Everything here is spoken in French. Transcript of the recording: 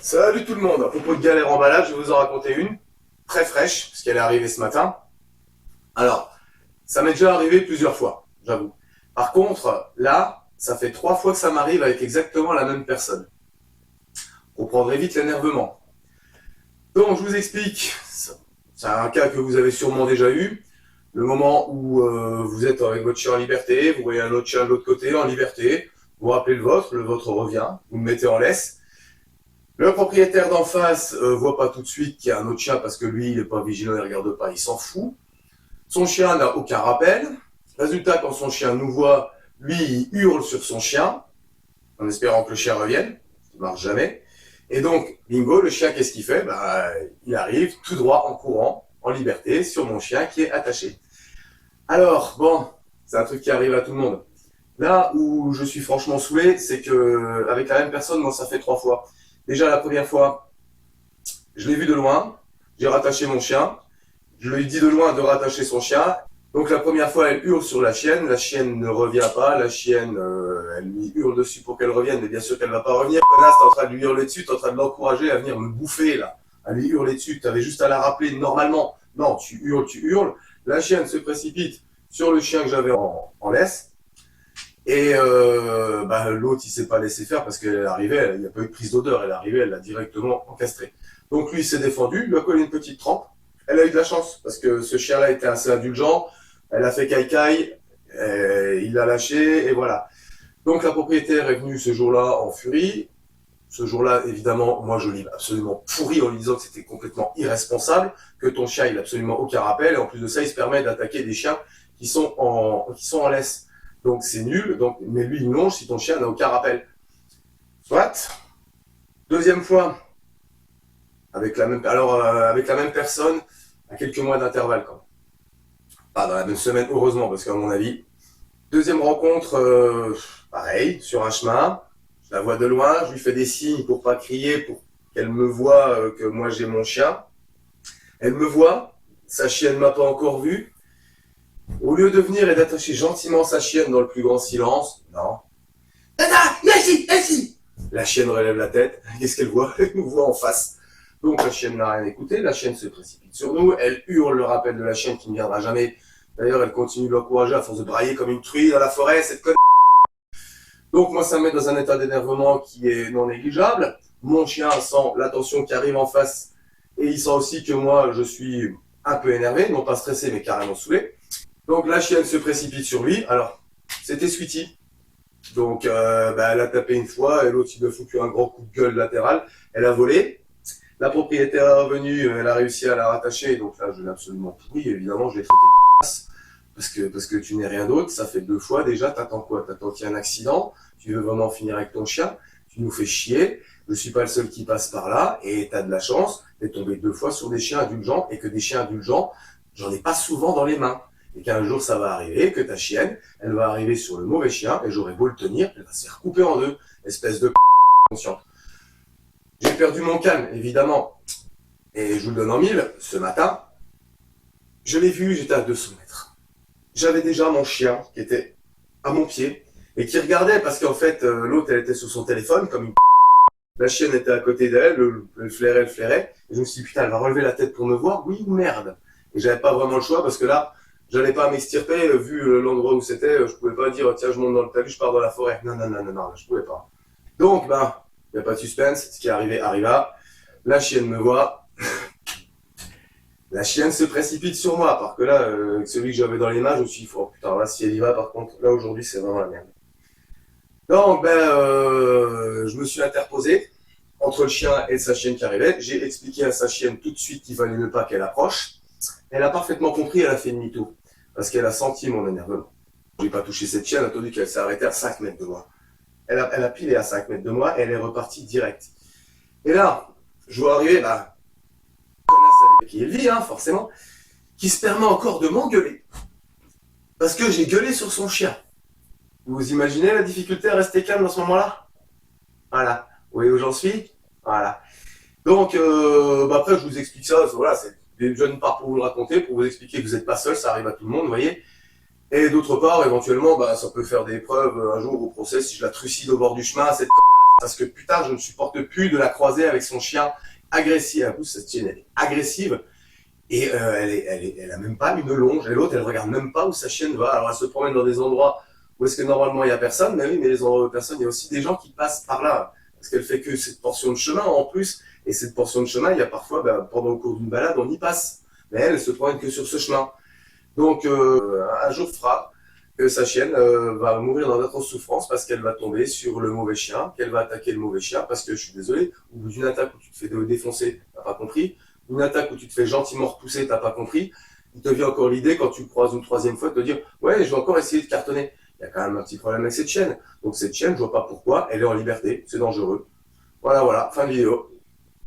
Salut tout le monde, à propos de galère en balade, je vais vous en raconter une, très fraîche, parce qu'elle est arrivée ce matin. Alors, ça m'est déjà arrivé plusieurs fois, j'avoue. Par contre, là, ça fait 3 fois que ça m'arrive avec exactement la même personne. Vous comprendrez vite l'énervement. Donc, je vous explique, c'est un cas que vous avez sûrement déjà eu. Le moment où vous êtes avec votre chien en liberté, vous voyez un autre chien de l'autre côté en liberté, vous rappelez le vôtre revient, vous le mettez en laisse. Le propriétaire d'en face voit pas tout de suite qu'il y a un autre chien parce que lui, il est pas vigilant, il regarde pas, il s'en fout. Son chien n'a aucun rappel. Résultat, quand son chien nous voit, lui, il hurle sur son chien, en espérant que le chien revienne, ce qui marche jamais. Et donc, bingo, le chien, qu'est-ce qu'il fait? Il arrive tout droit en courant, en liberté, sur mon chien qui est attaché. Alors, bon, c'est un truc qui arrive à tout le monde. Là où je suis franchement saoulé, c'est que avec la même personne, moi, ça fait 3 fois. Déjà, la première fois, je l'ai vu de loin, j'ai rattaché mon chien, je lui ai dit de loin de rattacher son chien. Donc la première fois, elle hurle sur la chienne ne revient pas, la chienne, elle lui hurle dessus pour qu'elle revienne, mais bien sûr qu'elle va pas revenir. Connasse, t'es en train de lui hurler dessus, t'es en train de l'encourager à venir me bouffer, là, à lui hurler dessus, t'avais juste à la rappeler normalement. Non, tu hurles, la chienne se précipite sur le chien que j'avais en laisse, et l'autre, il s'est pas laissé faire parce qu'elle est arrivée, il n'y a pas eu de prise d'odeur, elle est arrivée, elle l'a directement encastré. Donc lui, il s'est défendu, il lui a collé une petite trempe. Elle a eu de la chance parce que ce chien-là était assez indulgent. Elle a fait caille-caille, il l'a lâché et voilà. Donc la propriétaire est venue ce jour-là en furie. Ce jour-là, évidemment, moi je l'ai absolument pourri en lui disant que c'était complètement irresponsable, que ton chien il n'a absolument aucun rappel et en plus de ça, il se permet d'attaquer des chiens qui sont en laisse. Donc c'est nul. Donc, mais lui il longe si ton chien n'a aucun rappel. Soit. Deuxième fois, avec la même personne, à quelques mois d'intervalle quand même. Pas dans la même semaine, heureusement, parce qu'à mon avis. Deuxième rencontre, pareil, sur un chemin. Je la vois de loin, je lui fais des signes pour pas crier, pour qu'elle me voie que moi j'ai mon chien. Elle me voit, sa chienne m'a pas encore vu. Au lieu de venir et d'attacher gentiment sa chienne dans le plus grand silence, non. Tata, ici. La chienne relève la tête. Qu'est-ce qu'elle voit? Elle nous voit en face. Donc la chienne n'a rien écouté, la chienne se précipite sur nous, elle hurle le rappel de la chienne qui ne viendra jamais. D'ailleurs, elle continue de l'encourager à force de brailler comme une truie dans la forêt, cette conne. Donc moi, ça me met dans un état d'énervement qui est non négligeable. Mon chien sent l'attention qui arrive en face et il sent aussi que moi, je suis un peu énervé, non pas stressé, mais carrément saoulé. Donc la chienne se précipite sur lui. Alors, c'était Sweetie. Donc, elle a tapé une fois et l'autre, il lui a foutu un grand coup de gueule latéral. Elle a volé. La propriétaire est revenue, elle a réussi à la rattacher, donc là je l'ai absolument pourri, évidemment je l'ai traité de passe, parce que tu n'es rien d'autre, ça fait 2 fois déjà, t'attends quoi? T'attends qu'il y ait un accident, tu veux vraiment finir avec ton chien, tu nous fais chier, je suis pas le seul qui passe par là, et t'as de la chance d'être tombé 2 fois sur des chiens indulgents, et que des chiens indulgents, j'en ai pas souvent dans les mains. Et qu'un jour ça va arriver, que ta chienne, elle va arriver sur le mauvais chien, et j'aurai beau le tenir, elle va se faire couper en deux, espèce de consciente. J'ai perdu mon calme, évidemment. Et je vous le donne en mille, ce matin, je l'ai vu, j'étais à 200 mètres. J'avais déjà mon chien qui était à mon pied et qui regardait parce qu'en fait, l'autre, elle était sur son téléphone comme une. La chienne était à côté d'elle, elle flairait. Et je me suis dit, putain, elle va relever la tête pour me voir, oui ou merde. Et j'avais pas vraiment le choix parce que là, j'allais pas m'extirper, vu l'endroit où c'était, je pouvais pas dire, tiens, je monte dans le talus, je pars dans la forêt. Non, je pouvais pas. Donc, il n'y a pas de suspense, ce qui est arrivé arriva. La chienne me voit. La chienne se précipite sur moi, parce que là, celui que j'avais dans les mains, je me suis dit, oh putain, là, si elle y va, par contre, là, aujourd'hui, c'est vraiment la merde. Donc, je me suis interposé entre le chien et sa chienne qui arrivait. J'ai expliqué à sa chienne tout de suite qu'il valait mieux pas qu'elle approche. Elle a parfaitement compris, elle a fait demi-tour, parce qu'elle a senti mon énervement. Je n'ai pas touché cette chienne, attendu qu'elle s'est arrêtée à 5 mètres de moi. Elle a pilé à 5 mètres de moi et elle est repartie direct. Et là, je vois arriver, connasse avec qui il vit, forcément, qui se permet encore de m'engueuler. Parce que j'ai gueulé sur son chien. Vous imaginez la difficulté à rester calme dans ce moment-là? Voilà. Vous voyez où j'en suis? Voilà. Donc, après, je vous explique ça. Voilà, c'est d'une part pour vous le raconter, pour vous expliquer que vous n'êtes pas seul, ça arrive à tout le monde, vous voyez. Et d'autre part, éventuellement, ça peut faire des preuves un jour au procès si je la trucide au bord du chemin, cette connasse. parce que putain, je ne supporte plus de la croiser avec son chien agressif. À coup, cette chienne, elle est agressive. Et elle a même pas une longe. Et l'autre, elle regarde même pas où sa chienne va. Alors, elle se promène dans des endroits où est-ce que normalement il y a personne. Mais oui, mais les endroits où il y a personne, il y a aussi des gens qui passent par là. Parce qu'elle fait que cette portion de chemin en plus. Et cette portion de chemin, il y a parfois, pendant le cours d'une balade, on y passe. Mais elle se promène que sur ce chemin. Donc, un jour fera que sa chienne va mourir dans d'atroces souffrances parce qu'elle va tomber sur le mauvais chien, qu'elle va attaquer le mauvais chien, parce que je suis désolé, au bout d'une attaque où tu te fais défoncer, t'as pas compris, une attaque où tu te fais gentiment repousser, t'as pas compris, il te vient encore l'idée, quand tu le croises une troisième fois, de te dire ouais, je vais encore essayer de cartonner. Il y a quand même un petit problème avec cette chienne. Donc cette chienne, je vois pas pourquoi, elle est en liberté, c'est dangereux. Voilà, voilà, fin de vidéo.